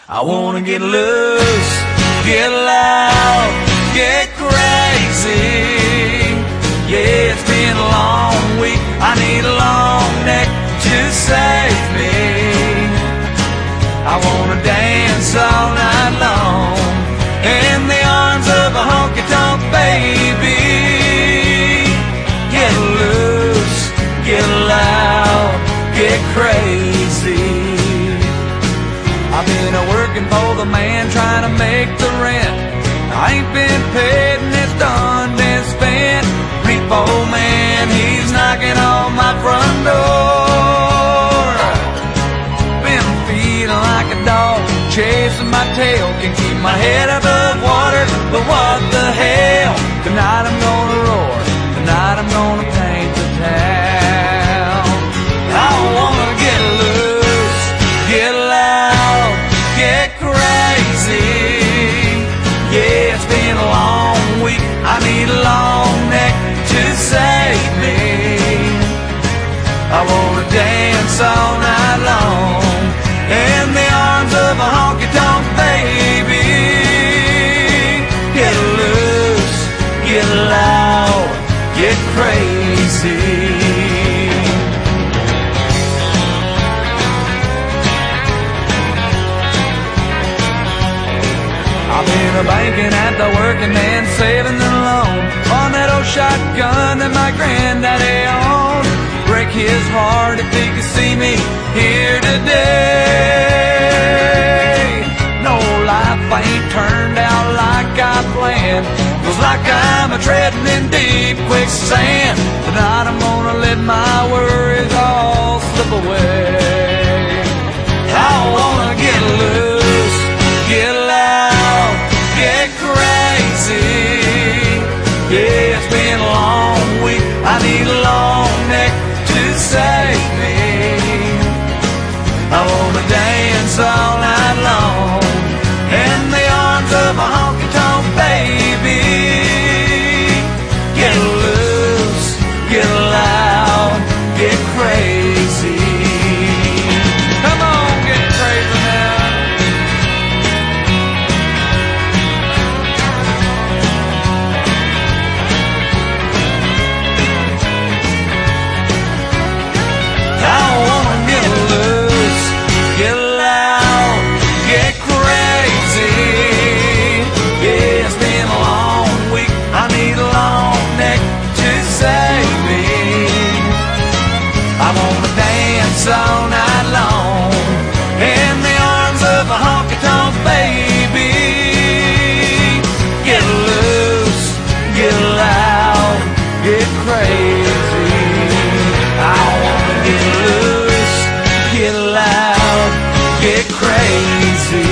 I wanna get loose, get loud, get crazy. Yeah, it's been a long week, I need a long neck to save me. I wanna dance all night long in the arms of a honky-tonk baby. Get loose, get loud, get crazy. I've been working for the man trying to make the rent. I ain't been paid and it's done been spent. Repo man, he's knocking on my front door. Been feeling like a dog chasing my tail. Can't keep my head above water, but what the hell? Tonight I'm gonna roar, tonight I'm gonna paint the town. I wanna get loose, get loud, get crazy. Yeah, it's been a long week, I need a long neck to save me. I wanna dance all night long in the arms of a honky-tonk baby. Get loose, get loud, get crazy. I've been banking at the working man, saving the loan on that old shotgun that my granddaddy owned. Break his heart if he could see me here today. No, life ain't turned out like I planned. Feels like I'm treading in deep quicksand. Tonight I'm gonna let my worries all slip away. I wanna get loose, get loud, get crazy. Yeah, it's been a long week, I need a long neck to save me. I wanna dance all night long in the arms of a honky-tonk baby. Get loose, get loud, get crazy. Come on, get crazy now. I wanna get loose, get loud, get crazy. Yeah, it's been a long week, I need a long neck to save me. I wanna dance all night long in the arms of a honky-tonk baby. Get loose, get loud, get crazy. I wanna get loose, get loud, get crazy.